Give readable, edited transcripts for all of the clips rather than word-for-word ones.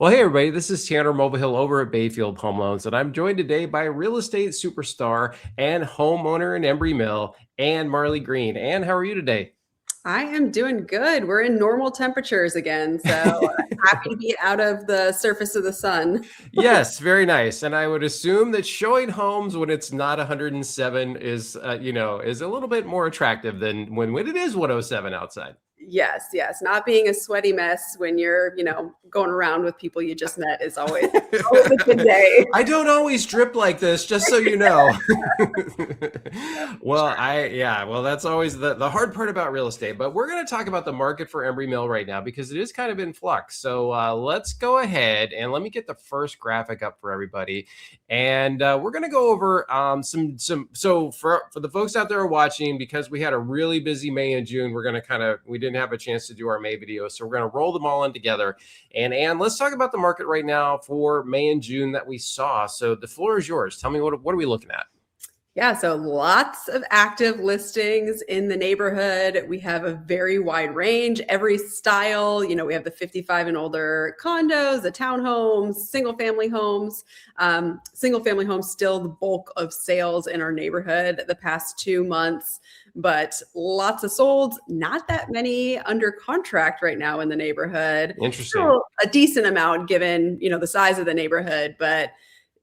Well, hey everybody, this is Tanner Mulvihill over at Bayfield Home Loans, and I'm joined today by real estate superstar and homeowner in Embrey Mill, and Marley Green. And how are you today? I am doing good. We're in normal temperatures again, so happy to be out of the surface of the sun. Yes, very nice. And I would assume that showing homes when it's not 107 is a little bit more attractive than when it is 107 outside. Yes, yes. Not being a sweaty mess when you're, going around with people you just met is always a good day. I don't always drip like this, just so you know. Well, that's always the hard part about real estate. But we're going to talk about the market for Embry Mill right now because it is kind of in flux. So let's go ahead and let me get the first graphic up for everybody, and we're going to go over some. So for the folks out there watching, because we had a really busy May and June, we didn't have a chance to do our May video, so we're going to roll them all in together. And let's talk about the market right now for May and June that we saw. So the floor is yours. Tell me, what are we looking at? Yeah, so lots of active listings in the neighborhood. We have a very wide range, every style. We have the 55 and older condos, the townhomes, single family homes. Single family homes still the bulk of sales in our neighborhood the past 2 months, but lots of sold, not that many under contract right now in the neighborhood. Interesting. Still a decent amount given, the size of the neighborhood, but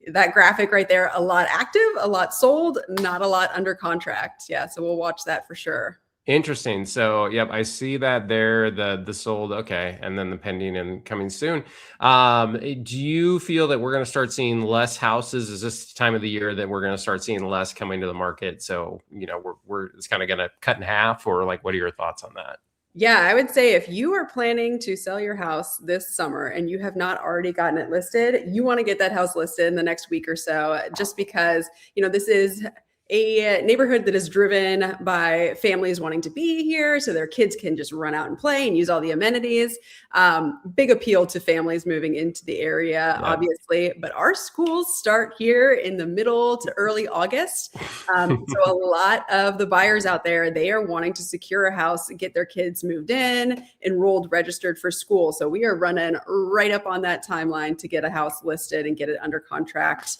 that graphic right there, a lot active, a lot sold, not a lot under contract. Yeah, so we'll watch that for sure. Interesting. So, yep, I see that there, the sold, okay, and then the pending and coming soon. Do you feel that we're going to start seeing less houses? Is this the time of the year that we're going to start seeing less coming to the market? So, it's kind of going to cut in half, or like, what are your thoughts on that? Yeah, I would say if you are planning to sell your house this summer and you have not already gotten it listed, you want to get that house listed in the next week or so, just because, this is a neighborhood that is driven by families wanting to be here so their kids can just run out and play and use all the amenities. Big appeal to families moving into the area, obviously, but our schools start here in the middle to early August. So a lot of the buyers out there, they are wanting to secure a house, get their kids moved in, enrolled, registered for school. So we are running right up on that timeline to get a house listed and get it under contract.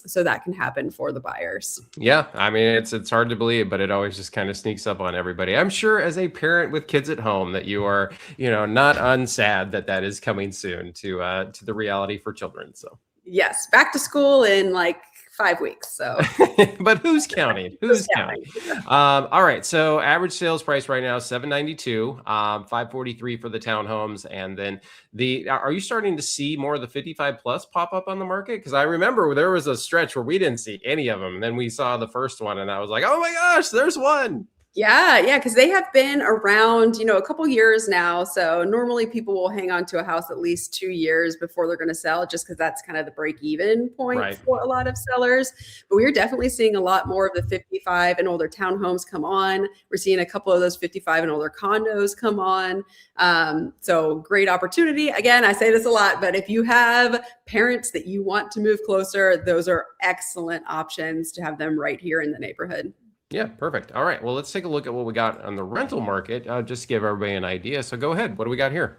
So that can happen for the buyers. Yeah, I mean, it's hard to believe, but it always just kind of sneaks up on everybody. I'm sure as a parent with kids at home that you are, not unsad that is coming soon to the reality for children. So yes, back to school in like 5 weeks. So, but who's counting? Who's counting? All right. So average sales price right now, $792, $543 for the townhomes. And then are you starting to see more of the 55 plus pop up on the market? Because I remember there was a stretch where we didn't see any of them. And then we saw the first one and I was like, oh my gosh, there's one. Yeah, because they have been around, a couple years now. So normally people will hang on to a house at least 2 years before they're going to sell, just because that's kind of the break-even point for a lot of sellers. But we're definitely seeing a lot more of the 55 and older townhomes come on. We're seeing a couple of those 55 and older condos come on. So great opportunity. Again, I say this a lot, but if you have parents that you want to move closer, those are excellent options to have them right here in the neighborhood. Yeah, perfect. All right. Well, let's take a look at what we got on the rental market, just to give everybody an idea. So go ahead. What do we got here?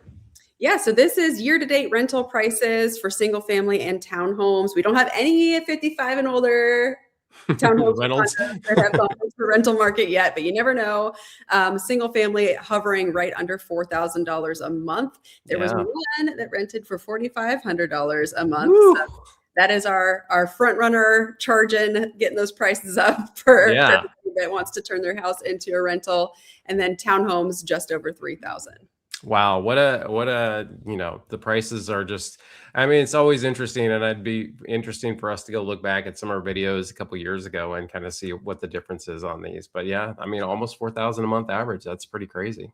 Yeah, so this is year-to-date rental prices for single family and townhomes. We don't have any 55 and older townhomes rentals that have gone into the rental market yet, but you never know. Single family hovering right under $4,000 a month. There was one that rented for $4,500 a month. So that is our front runner charging, getting those prices up for everybody that wants to turn their house into a rental. And then townhomes just over $3,000. Wow. What a, the prices are just, I mean, it's always interesting, and it'd be interesting for us to go look back at some of our videos a couple of years ago and kind of see what the difference is on these. But yeah, I mean, almost 4,000 a month average. That's pretty crazy.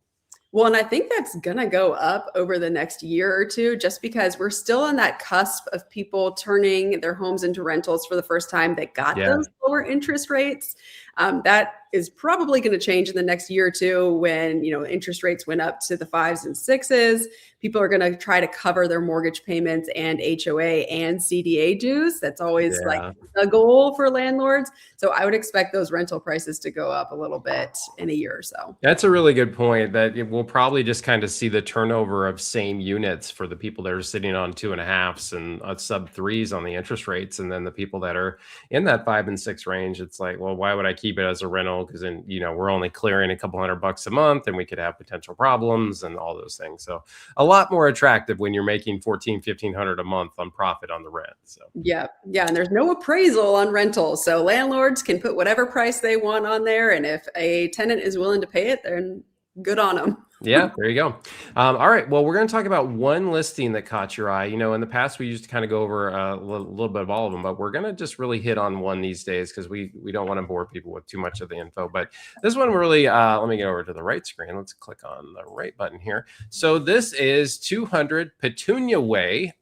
Well, and I think that's going to go up over the next year or two, just because we're still on that cusp of people turning their homes into rentals for the first time that got those lower interest rates. That is probably going to change in the next year or two when, interest rates went up to the 5s and 6s. People are going to try to cover their mortgage payments and HOA and CDA dues. That's always like a goal for landlords. So I would expect those rental prices to go up a little bit in a year or so. That's a really good point, that we'll probably just kind of see the turnover of same units for the people that are sitting on 2.5s and sub 3s on the interest rates. And then the people that are in that 5 and 6 range, it's like, well, why would I keep it as a rental? Because then, we're only clearing a couple $100 a month and we could have potential problems and all those things. So a lot more attractive when you're making $1,400-1,500 a month on profit on the rent. So yeah. And there's no appraisal on rentals. So landlords can put whatever price they want on there. And if a tenant is willing to pay it, then good on them. Yeah, there you go. All right. Well, we're going to talk about one listing that caught your eye. In the past, we used to kind of go over a little bit of all of them, but we're going to just really hit on one these days because we don't want to bore people with too much of the info. But this one really, let me get over to the right screen. Let's click on the right button here. So this is 200 Petunia Way.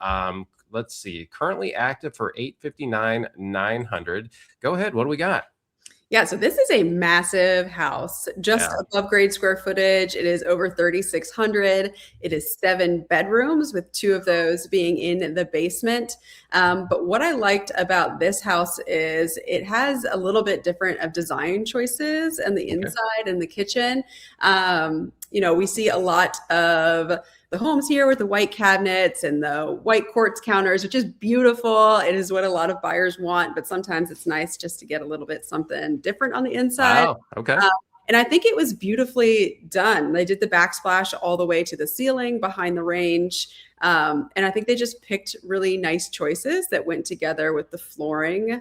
Let's see, currently active for $859,900. Go ahead. What do we got? Yeah, so this is a massive house, just above grade square footage. It is over 3,600. It is 7 bedrooms, with 2 of those being in the basement. But what I liked about this house is it has a little bit different of design choices and the inside and the kitchen. We see a lot of the homes here with the white cabinets and the white quartz counters, which is beautiful. It is what a lot of buyers want, but sometimes it's nice just to get a little bit something different on the inside. Oh, okay. And I think it was beautifully done. They did the backsplash all the way to the ceiling behind the range. And I think they just picked really nice choices that went together with the flooring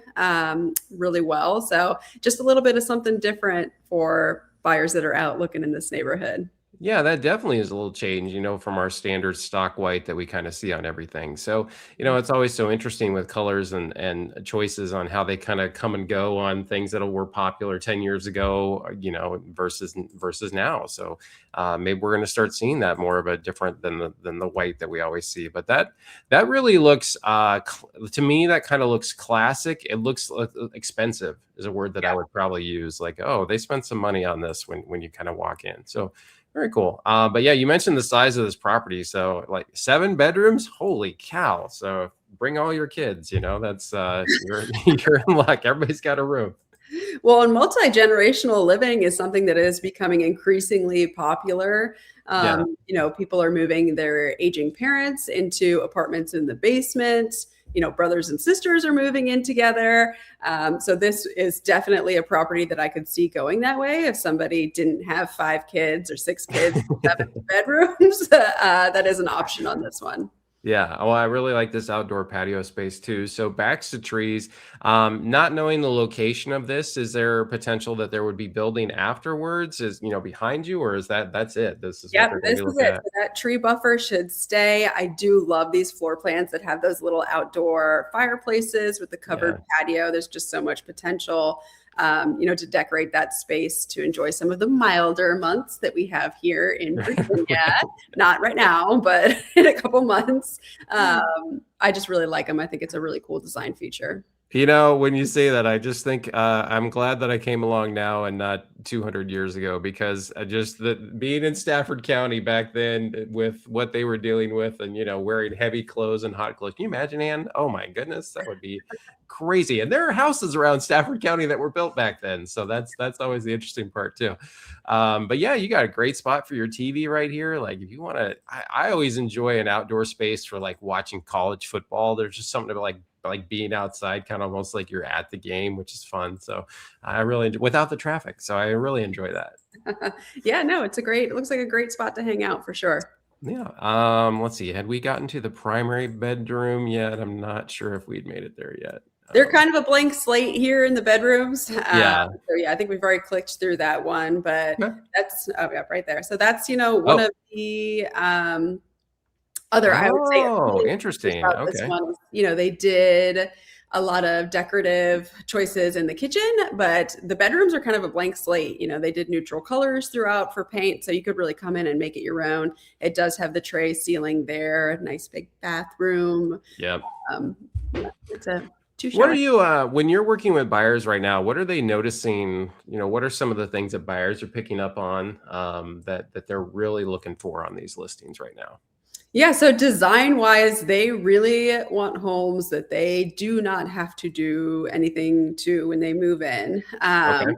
really well. So just a little bit of something different for buyers that are out looking in this neighborhood. Yeah, that definitely is a little change, from our standard stock white that we kind of see on everything. So, it's always so interesting with colors and choices on how they kind of come and go on things that were popular 10 years ago, versus now. So maybe we're going to start seeing that more of a different than the white that we always see. But that really looks, to me, that kind of looks classic. It looks expensive is a word that I would probably use. Like, oh, they spent some money on this when you kind of walk in. So very cool. But yeah, you mentioned the size of this property. So like 7 bedrooms, holy cow. So bring all your kids, that's you're in luck. Everybody's got a room. Well, and multi-generational living is something that is becoming increasingly popular. People are moving their aging parents into apartments in the basement. Brothers and sisters are moving in together. So this is definitely a property that I could see going that way. If somebody didn't have 5 kids or 6 kids, 7 bedrooms, that is an option on this one. Yeah. Oh, I really like this outdoor patio space too. So backs to trees. Not knowing the location of this, is there potential that there would be building afterwards? Is behind you, or is that's it? This is this is it. So that tree buffer should stay. I do love these floor plans that have those little outdoor fireplaces with the covered patio. There's just so much potential. To decorate that space to enjoy some of the milder months that we have here in Virginia. Not right now, but in a couple months. I just really like them. I think it's a really cool design feature. When you say that, I just think I'm glad that I came along now and not 200 years ago, because being in Stafford County back then with what they were dealing with and, wearing heavy clothes and hot clothes. Can you imagine, Ann? Oh my goodness, that would be crazy. And there are houses around Stafford County that were built back then. So that's always the interesting part too. But yeah, you got a great spot for your TV right here. Like if you want to, I always enjoy an outdoor space for like watching college football. There's just something about like being outside, kind of almost like you're at the game, which is fun. So I really enjoy, without the traffic. So I really enjoy that. Yeah, no, it looks like a great spot to hang out for sure. Yeah. Let's see. Had we gotten to the primary bedroom yet? I'm not sure if we'd made it there yet. They're kind of a blank slate here in the bedrooms. So I think we've already clicked through that one, but that's right there. So that's, one of the other, I would say. Oh, interesting. Okay. This one, they did a lot of decorative choices in the kitchen, but the bedrooms are kind of a blank slate. They did neutral colors throughout for paint, so you could really come in and make it your own. It does have the tray ceiling there, nice big bathroom. Yep. It's a two What are shower. you when you're working with buyers right now? What are they noticing? What are some of the things that buyers are picking up on that they're really looking for on these listings right now? Yeah, so design wise, they really want homes that they do not have to do anything to when they move in. Okay.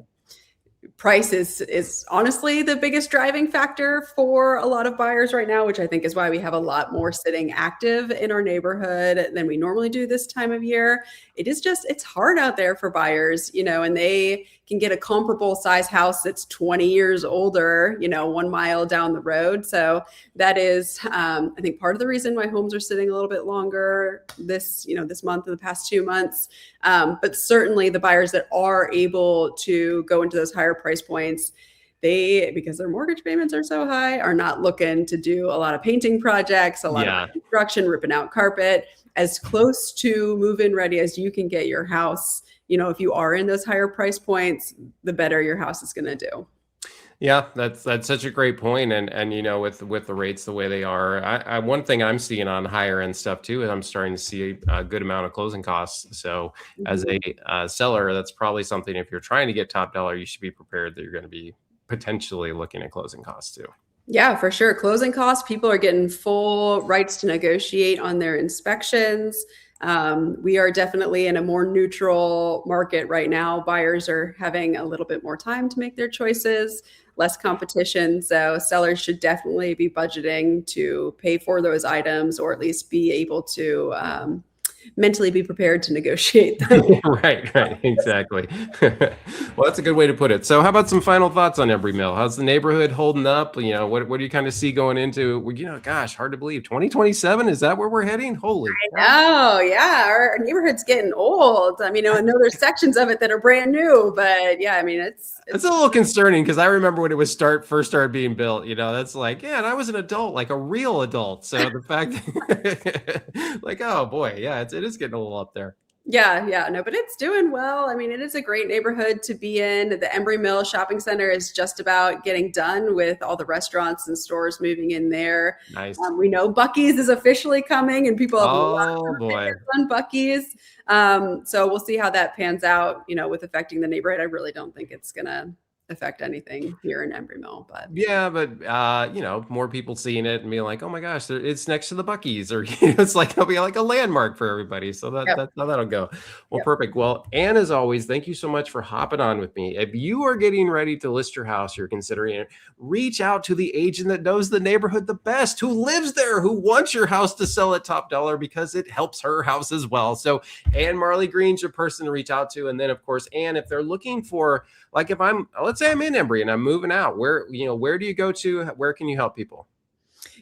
Price is honestly the biggest driving factor for a lot of buyers right now, which I think is why we have a lot more sitting active in our neighborhood than we normally do this time of year. It's hard out there for buyers, and they can get a comparable size house that's 20 years older, 1 mile down the road. So that is, I think, part of the reason why homes are sitting a little bit longer this month and the past 2 months. But certainly the buyers that are able to go into those higher price points, because their mortgage payments are so high, are not looking to do a lot of painting projects, a lot of Yeah. construction, ripping out carpet. As close to move-in ready as you can get your house, if you are in those higher price points, the better your house is going to do. Yeah, that's such a great point, and with the rates the way they are, one thing I'm seeing on higher end stuff too is I'm starting to see a good amount of closing costs. So as Mhm. a seller, that's probably something if you're trying to get top dollar, you should be prepared that you're going to be potentially looking at closing costs too. Yeah, for sure. Closing costs, people are getting full rights to negotiate on their inspections. We are definitely in a more neutral market right now. Buyers are having a little bit more time to make their choices, less competition. So sellers should definitely be budgeting to pay for those items, or at least be able to mentally be prepared to negotiate them. Right, exactly. Well, that's a good way to put it. So, how about some final thoughts on Embrey Mill? How's the neighborhood holding up? What do you kind of see going into? Well, gosh, hard to believe. 2027, is that where we're heading? Holy cow! Oh, yeah. Our neighborhood's getting old. I mean, I know there's sections of it that are brand new, but yeah, I mean, It's it's a little concerning because I remember when it was first started being built. That's like, yeah, and I was an adult, like a real adult. So the fact, like, oh boy, yeah, it is getting a little up there. yeah, no, but it's doing well. I mean, it is a great neighborhood to be in. The Embrey Mill Shopping Center is just about getting done with all the restaurants and stores moving in there. Nice. We know Buc-ee's is officially coming, and people have a lot Oh of boy. opinions on Buc-ee's. So we'll see how that pans out, with affecting the neighborhood. I really don't think it's going to affect anything here in Embrey Mill, but Yeah, but more people seeing it and being like, "Oh my gosh, it's next to the Buc-ee's," or it's like it'll be like a landmark for everybody. So yep, that's how that'll go. Well, yep. perfect. Well, and as always, thank you so much for hopping on with me. If you are getting ready to list your house, you're considering it, reach out to the agent that knows the neighborhood the best, who lives there, who wants your house to sell at top dollar because it helps her house as well. So, Ann Marley Green's your person to reach out to, and then of course, Ann, if they're looking for, like, if let's say I'm in Embrey and I'm moving out, where do you go to? Where can you help people?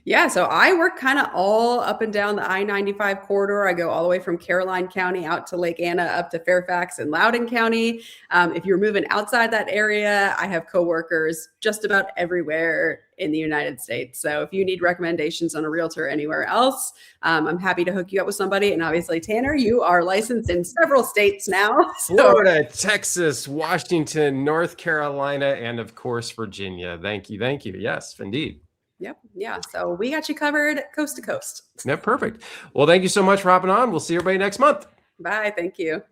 Yeah, so I work kind of all up and down the I-95 corridor. I go all the way from Caroline County out to Lake Anna, up to Fairfax and Loudoun County. If you're moving outside that area, I have coworkers just about everywhere in the United States. So if you need recommendations on a realtor anywhere else, I'm happy to hook you up with somebody. And obviously, Tanner, you are licensed in several states now. So Florida, Texas, Washington, North Carolina, and of course, Virginia. Thank you. Thank you. Yes, indeed. yep, yeah. So we got you covered coast to coast. Yeah, perfect. Well, thank you so much for hopping on. We'll see everybody next month. Bye. Thank you.